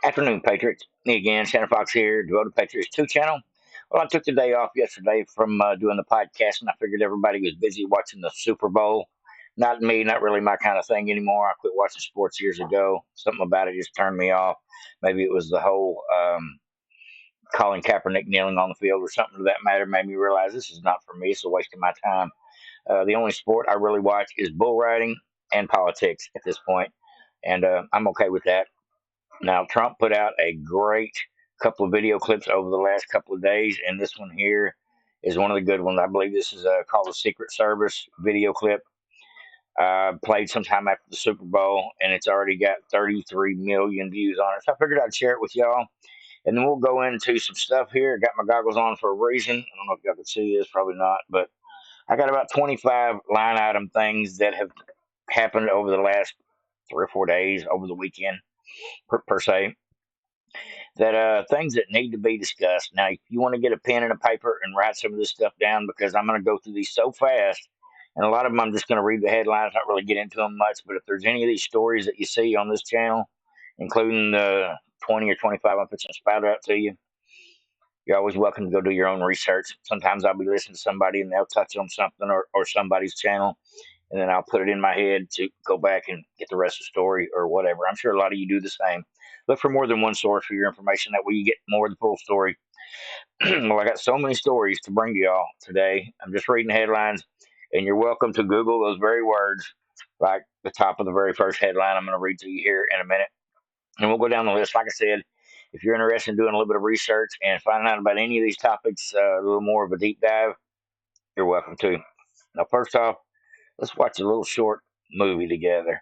Afternoon, Patriots. Me again, Santa Fox here, Devoted Patriots 2 channel. Well, I took the day off yesterday from doing the podcast, and I figured everybody was busy watching the Super Bowl. Not me, not really my kind of thing anymore. I quit watching sports years ago. Something about it just turned me off. Maybe it was the whole Colin Kaepernick kneeling on the field or something to that matter made me realize this is not for me. It's a waste of my time. The only sport I really watch is bull riding and politics at this point, and I'm okay with that. Now, Trump put out a great couple of video clips over the last couple of days, and this one here is one of the good ones. I believe this is called the Secret Service video clip. Played sometime after the Super Bowl, and it's already got 33 million views on it. So I figured I'd share it with y'all, and then we'll go into some stuff here. Got my goggles on for a reason. I don't know if y'all can see this, probably not, but I got about 25 line item things that have happened over the last 3 or 4 days over the weekend per se, that things that need to be discussed. Now, if you want to get a pen and a paper and write some of this stuff down, because I'm going to go through these so fast, and a lot of them I'm just going to read the headlines, not really get into them much. But if there's any of these stories that you see on this channel, including the 20 or 25 I'm fixing to spout out to you, you're always welcome to go do your own research. Sometimes I'll be listening to somebody and they'll touch on something or somebody's channel, and then I'll put it in my head to go back and get the rest of the story or whatever. I'm sure a lot of you do the same. Look for more than one source for your information. That way you get more of the full story. Well, I got so many stories to bring to y'all today. I'm just reading the headlines, and you're welcome to Google those very words, like the top of the very first headline I'm going to read to you here in a minute. And we'll go down the list. Like I said, if you're interested in doing a little bit of research and finding out about any of these topics, a little more of a deep dive, you're welcome to. Now, first off, let's watch a little short movie together,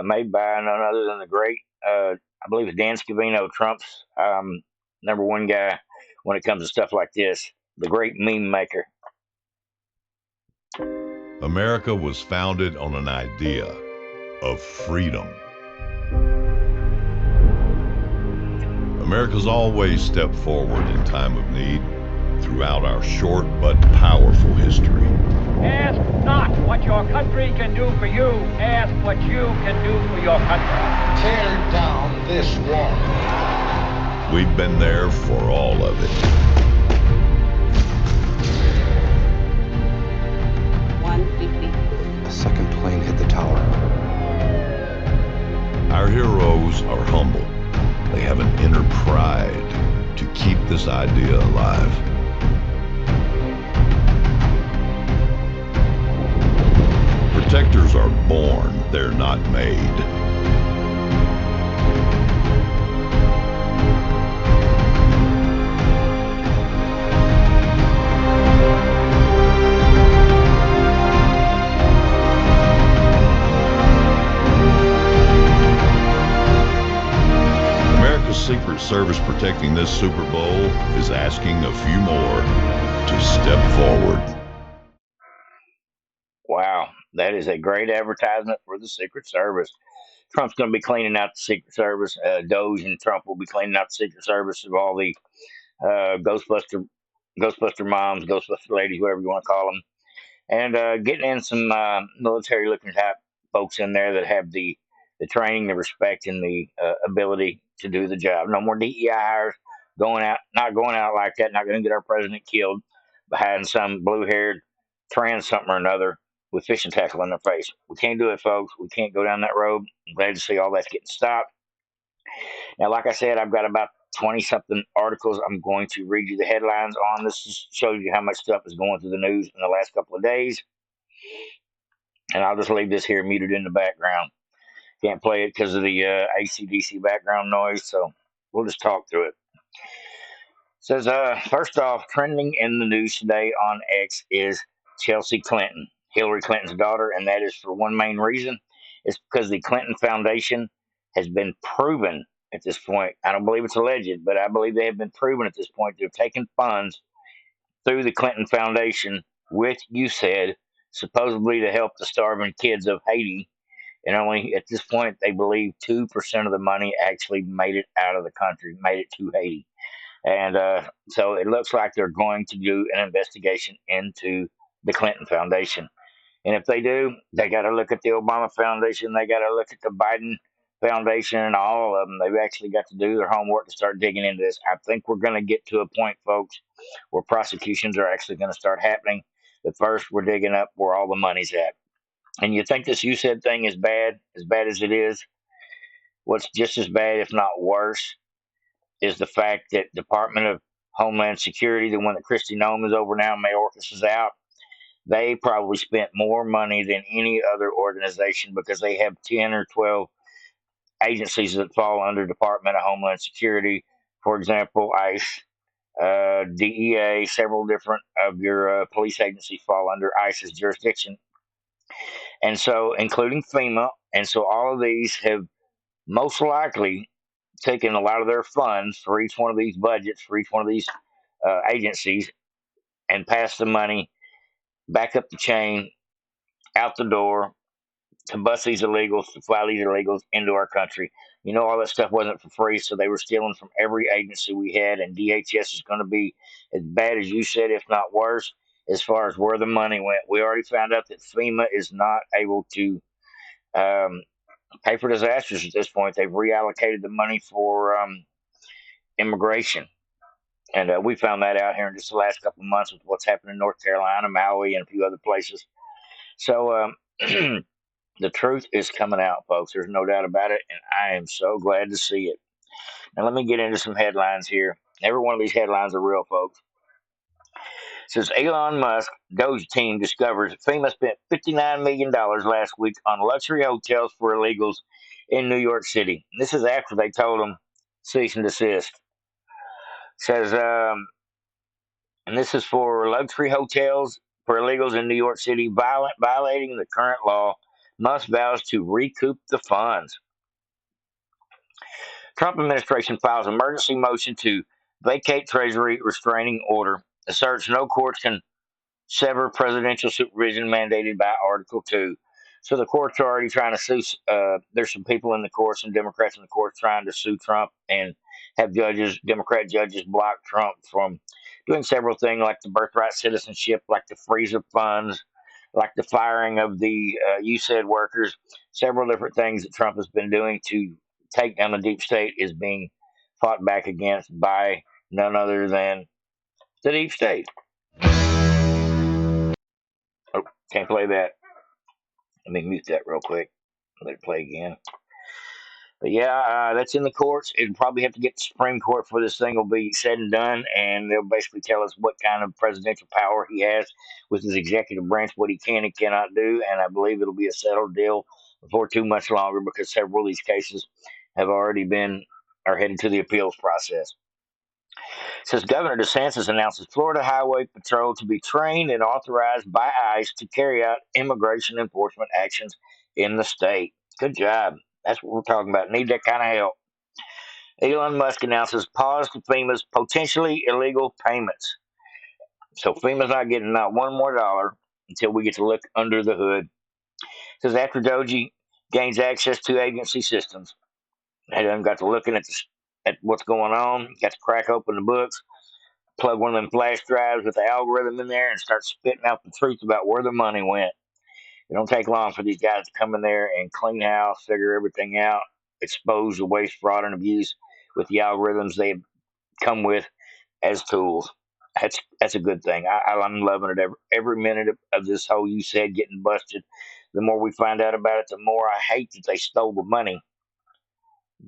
made by none other than the great, I believe it's Dan Scavino, Trump's number one guy when it comes to stuff like this, the great meme maker. America was founded on an idea of freedom. America's always stepped forward in time of need throughout our short but powerful history. Ask not what your country can do for you. Ask what you can do for your country. Tear down this wall. We've been there for all of it. 150. A second plane hit the tower. Our heroes are humble. They have an inner pride to keep this idea alive. Protectors are born, they're not made. America's Secret Service protecting this Super Bowl is asking a few more to step forward. Wow, that is a great advertisement for the Secret Service. Trump's going to be cleaning out the Secret Service. Doge and Trump will be cleaning out the Secret Service of all the Ghostbuster moms, Ghostbuster ladies, whatever you want to call them, and getting in some military-looking type folks in there that have the training, the respect, and the ability to do the job. No more DEI hires not going out like that. Not going to get our president killed behind some blue-haired trans something or another with fishing tackle in their face. We can't do it, folks. We can't go down that road. I'm glad to see all that's getting stopped. Now, like I said, I've got about 20 something articles I'm going to read you the headlines on. This just shows you how much stuff is going through the news in the last couple of days. And I'll just leave this here muted in the background. Can't play it because of the AC/DC background noise, so we'll just talk through it. Says, first off, trending in the news today on X is Chelsea Clinton, Hillary Clinton's daughter, and that is for one main reason. It's because the Clinton Foundation has been proven at this point. I don't believe it's alleged, but I believe they have been proven at this point to have taken funds through the Clinton Foundation, which you said supposedly to help the starving kids of Haiti. And only at this point, they believe 2% of the money actually made it out of the country, made it to Haiti. And so it looks like they're going to do an investigation into the Clinton Foundation. And if they do, they got to look at the Obama Foundation. They got to look at the Biden Foundation and all of them, they've actually got to do their homework to start digging into this. I think we're going to get to a point, folks, where prosecutions are actually going to start happening. But first, we're digging up where all the money's at. And you think this you said thing is as bad as it is? What's just as bad, if not worse, is the fact that Department of Homeland Security, the one that Kristi Noem is over now, Mayorkas is out, they probably spent more money than any other organization because they have 10 or 12 agencies that fall under Department of Homeland Security. For example, ICE, DEA, several different of your police agencies fall under ICE's jurisdiction. And so, including FEMA. And so, all of these have most likely taken a lot of their funds for each one of these budgets, for each one of these agencies, and passed the money back up the chain, out the door, to bust these illegals, to fly these illegals into our country. You know, all that stuff wasn't for free, so they were stealing from every agency we had, and DHS is going to be as bad as you said, if not worse, as far as where the money went. We already found out that FEMA is not able to um, pay for disasters at this point. They've reallocated the money for immigration. And we found that out here in just the last couple of months with what's happened in North Carolina, Maui, and a few other places. So the truth is coming out, folks. There's no doubt about it, and I am so glad to see it. Now, let me get into some headlines here. Every one of these headlines are real, folks. It says Elon Musk Doge team discovers FEMA spent $59 million last week on luxury hotels for illegals in New York City. This is after they told them cease and desist. It says, and this is for luxury hotels for illegals in New York City, violating the current law. Musk vows to recoup the funds. Trump administration files emergency motion to vacate Treasury restraining order, asserts no courts can sever presidential supervision mandated by Article 2. So the courts are already trying to sue. There's some people in the courts, some Democrats in the courts trying to sue Trump and have Democrat judges block Trump from doing several things like the birthright citizenship, like the freeze of funds, like the firing of the USAID workers. Several different things that Trump has been doing to take down the deep state is being fought back against by none other than the deep state. Oh, can't play that. Let me mute that real quick. Let it play again. But yeah, that's in the courts. It'll probably have to get to Supreme Court for this thing will be said and done, and they'll basically tell us what kind of presidential power he has with his executive branch, what he can and cannot do. And I believe it'll be a settled deal before too much longer because several of these cases have already been are headed to the appeals process. It says Governor DeSantis announces Florida Highway Patrol to be trained and authorized by ICE to carry out immigration enforcement actions in the state. Good job. That's what we're talking about. Need that kind of help. Elon Musk announces pause to FEMA's potentially illegal payments. So FEMA's not getting not one more dollar until we get to look under the hood. It says after Doge gains access to agency systems, they done got to looking at what's going on, got to crack open the books, plug one of them flash drives with the algorithm in there, and start spitting out the truth about where the money went. It don't take long for these guys to come in there and clean house, figure everything out, expose the waste, fraud, and abuse with the algorithms they've come with as tools. That's a good thing. I'm loving it every minute of this whole you said getting busted. The more we find out about it, the more I hate that they stole the money.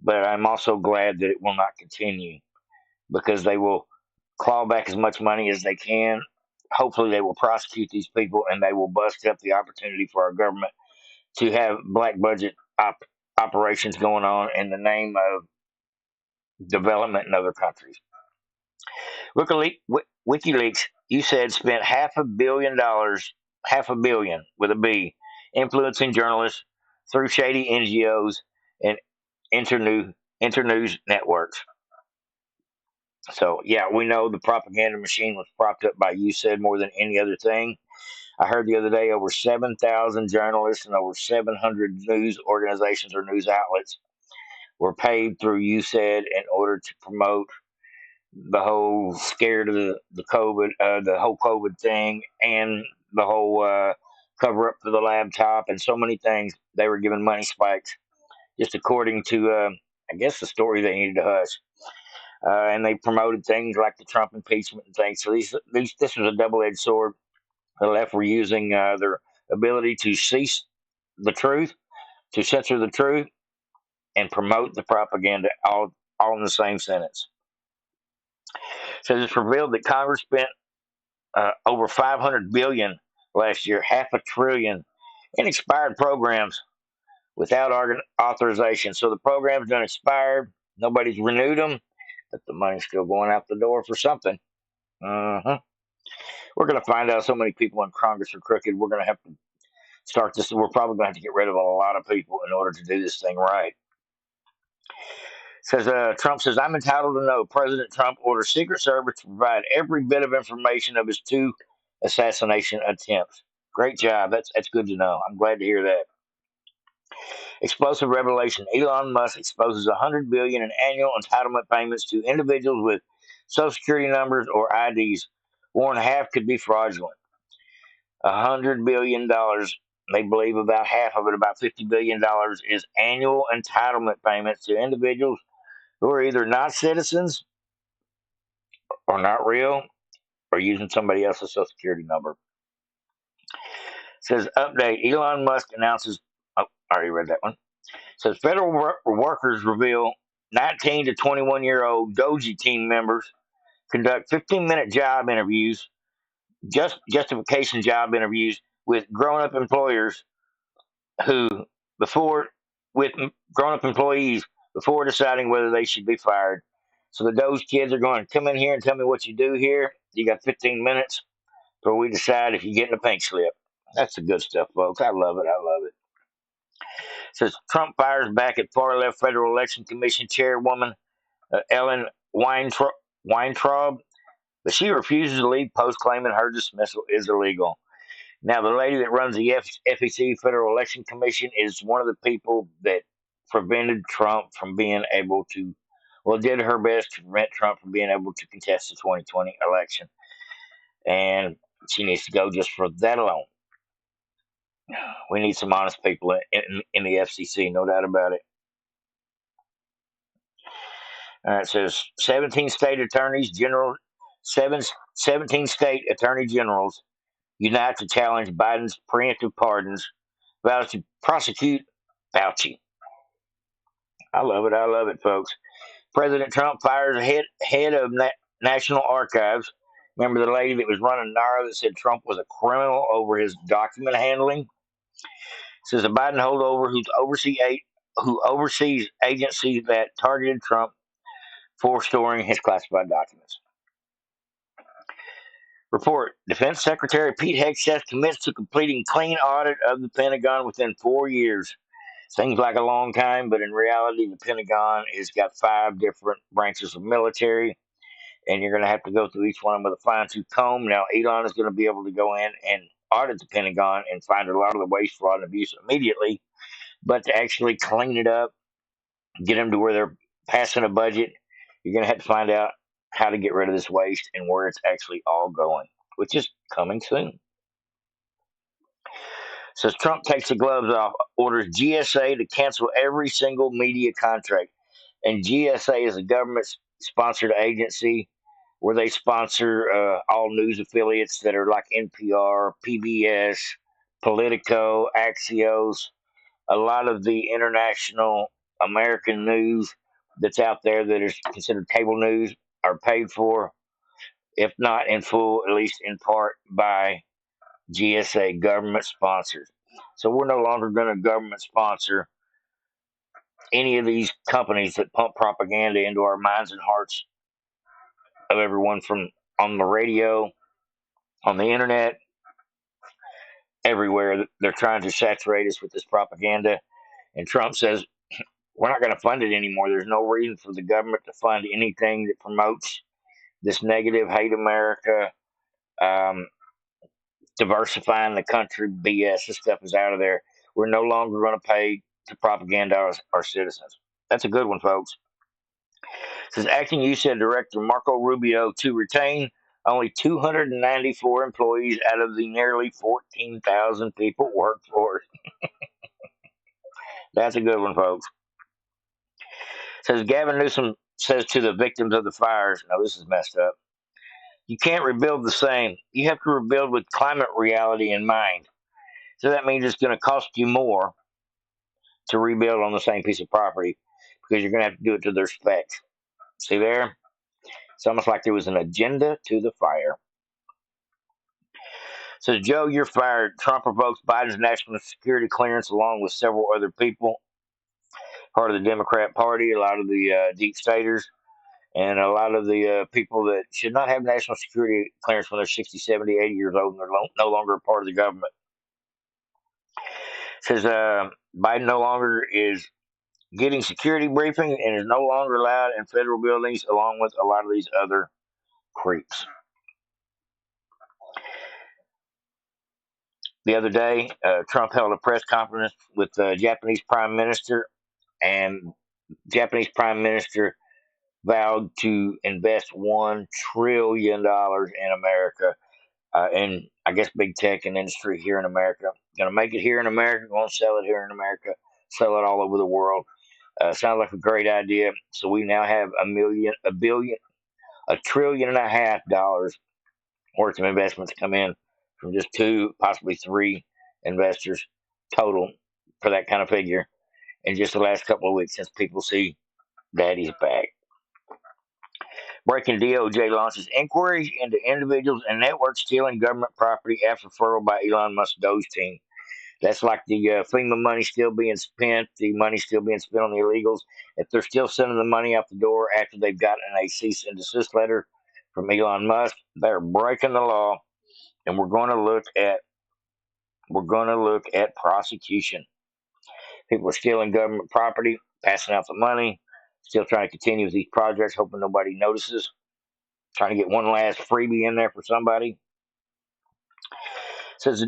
But I'm also glad that it will not continue because they will claw back as much money as they can. Hopefully, they will prosecute these people and they will bust up the opportunity for our government to have black budget operations going on in the name of development in other countries. WikiLeaks, you said, spent half a billion with a B, influencing journalists through shady NGOs and internews networks. So, yeah, we know the propaganda machine was propped up by you said more than any other thing. I heard the other day over 7,000 journalists and over 700 news organizations or news outlets were paid through you said in order to promote the whole scared of the whole COVID thing, and the whole cover up for the laptop, and so many things. They were giving money spikes just according to, I guess, the story they needed to hush. And they promoted things like the Trump impeachment and things. So this was a double-edged sword. The left were using their ability to cease the truth, to censor the truth, and promote the propaganda all in the same sentence. So it's revealed that Congress spent over 500 billion last year, half a trillion in expired programs without authorization. So the programs done expired. Nobody's renewed them, but the money's still going out the door for something. Uh-huh. We're going to find out so many people in Congress are crooked. We're going to have to start this. We're probably going to have to get rid of a lot of people in order to do this thing right. Says Trump says, I'm entitled to know. President Trump orders Secret Service to provide every bit of information of his two assassination attempts. Great job. That's good to know. I'm glad to hear that. Explosive revelation: Elon Musk exposes 100 billion in annual entitlement payments to individuals with Social Security numbers or IDs. Warn half could be fraudulent. $100 billion. They believe about half of it, about $50 billion, is annual entitlement payments to individuals who are either not citizens or not real or using somebody else's Social Security number. Says update: Elon Musk announces. Oh, I already read that one. Says federal workers reveal 19 to 21-year-old Doge team members conduct 15-minute job interviews, justification job interviews with grown-up employers who before with grown-up employees before deciding whether they should be fired. So those kids are going to come in here and tell me what you do here. You got 15 minutes before we decide if you get in a pink slip. That's the good stuff, folks. I love it. I love it. Says Trump fires back at far left Federal Election Commission chairwoman Ellen Weintraub, but she refuses to leave post claiming her dismissal is illegal. Now, the lady that runs the FEC, Federal Election Commission, is one of the people that prevented Trump from being able to, well, did her best to prevent Trump from being able to contest the 2020 election. And she needs to go just for that alone. We need some honest people in the FCC, no doubt about it. It says 17 state attorneys general, 17 state attorney generals unite to challenge Biden's preemptive pardons, vows to prosecute Fauci. I love it. I love it, folks. President Trump fires head of National Archives. Remember the lady that was running NARA that said Trump was a criminal over his document handling? Says a Biden holdover who oversees agencies that targeted Trump for storing his classified documents. Report: Defense Secretary Pete Hegseth commits to completing clean audit of the Pentagon within 4 years. Seems like a long time, but in reality, the Pentagon has got 5 different branches of military, and you're going to have to go through each one with a fine-tooth comb. Now, Elon is going to be able to go in and audit the Pentagon and find a lot of the waste, fraud, and abuse immediately, but to actually clean it up, get them to where they're passing a budget, you're going to have to find out how to get rid of this waste and where it's actually all going, which is coming soon. Says Trump takes the gloves off, orders GSA to cancel every single media contract. And GSA is a government sponsored agency where they sponsor all news affiliates that are like NPR, PBS, Politico, Axios, a lot of the international American news that's out there that is considered cable news are paid for, if not in full, at least in part, by GSA, government sponsors. So we're no longer going to government sponsor any of these companies that pump propaganda into our minds and hearts of everyone from on the radio, on the internet, everywhere. They're trying to saturate us with this propaganda. And Trump says, we're not going to fund it anymore. There's no reason for the government to fund anything that promotes this negative, hate America, um, diversifying the country BS. This stuff is out of there. We're no longer going to pay to propaganda our citizens. That's a good one, folks. It says acting USAID Director Marco Rubio to retain only 294 employees out of the nearly 14,000 people workforce. That's a good one, folks. Says Gavin Newsom says to the victims of the fires, now this is messed up. You can't rebuild the same. You have to rebuild with climate reality in mind. So that means it's going to cost you more to rebuild on the same piece of property because you're going to have to do it to their specs. See there? It's almost like there was an agenda to the fire. Says Joe, you're fired. Trump revokes Biden's national security clearance along with several other people, part of the Democrat Party, a lot of the deep staters, and a lot of the people that should not have national security clearance when they're 60, 70, 80 years old and they're no longer a part of the government. Says Biden no longer is getting security briefing and is no longer allowed in federal buildings along with a lot of these other creeps. The other day, Trump held a press conference with the Japanese Prime Minister, and Japanese Prime Minister vowed to invest $1 trillion in America, in I guess big tech and industry here in America. Going to make it here in America, going to sell it here in America, sell it all over the world. Sounds like a great idea. So we now have $1.5 trillion worth of investments come in from just two, possibly three investors total for that kind of figure in just the last couple of weeks since people see Daddy's back. Breaking DOJ launches inquiries into individuals and networks stealing government property after referral by Elon Musk's Doge team. That's like the FEMA money still being spent, the money still being spent on the illegals. If they're still sending the money out the door after they've gotten a cease and desist letter from Elon Musk, they're breaking the law, and we're going to look at prosecution. People are stealing government property, passing out the money, still trying to continue with these projects, hoping nobody notices, trying to get one last freebie in there for somebody. Says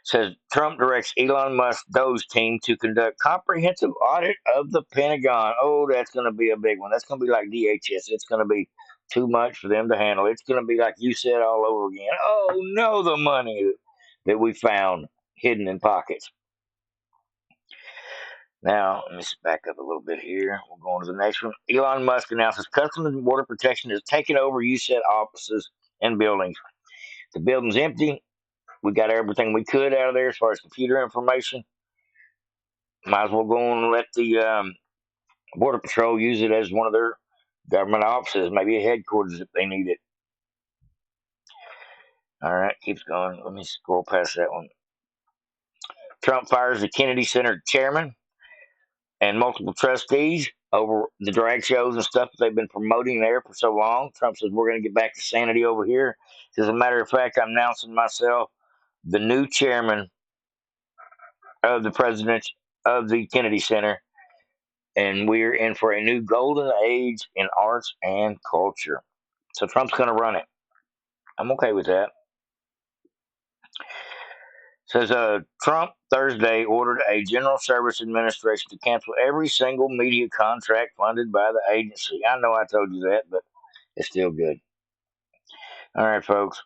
says Trump directs Elon Musk's Doge team to conduct comprehensive audit of the Pentagon. Oh, that's going to be a big one. That's going to be like DHS. It's going to be too much for them to handle. It's going to be like you said all over again. Oh no, the money that we found hidden in pockets. Now, let me back up a little bit here. We'll go on to the next one. Elon Musk announces Customs and Border Protection is taking over USET offices and buildings. The building's empty. We got everything we could out of there as far as computer information. Might as well go on and let the Border Patrol use it as one of their government offices, maybe a headquarters if they need it. All right, keeps going. Let me scroll past that one. Trump fires the Kennedy Center chairman and multiple trustees over the drag shows and stuff that they've been promoting there for so long. Trump says we're going to get back to sanity over here. As a matter of fact, I'm announcing myself the new chairman of the president of the Kennedy Center, and we're in for a new golden age in arts and culture. So Trump's going to run it. I'm okay with that. Says Trump Thursday ordered a General Service Administration to cancel every single media contract funded by the agency. I know I told you that, but it's still good. All right, folks.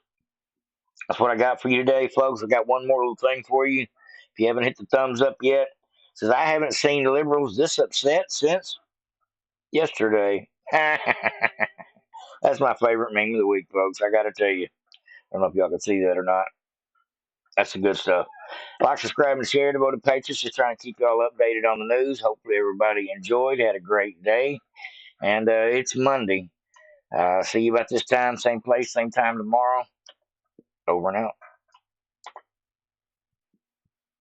That's what I got for you today, folks. I got one more little thing for you. If you haven't hit the thumbs up yet, says I haven't seen liberals this upset since yesterday. That's my favorite meme of the week, folks. I got to tell you. I don't know if y'all can see that or not. That's the good stuff. Like, subscribe, and share. Devoted Patriots, just trying to keep y'all updated on the news. Hopefully, everybody enjoyed, had a great day. And it's Monday. See you about this time, same place, same time tomorrow. Over and out.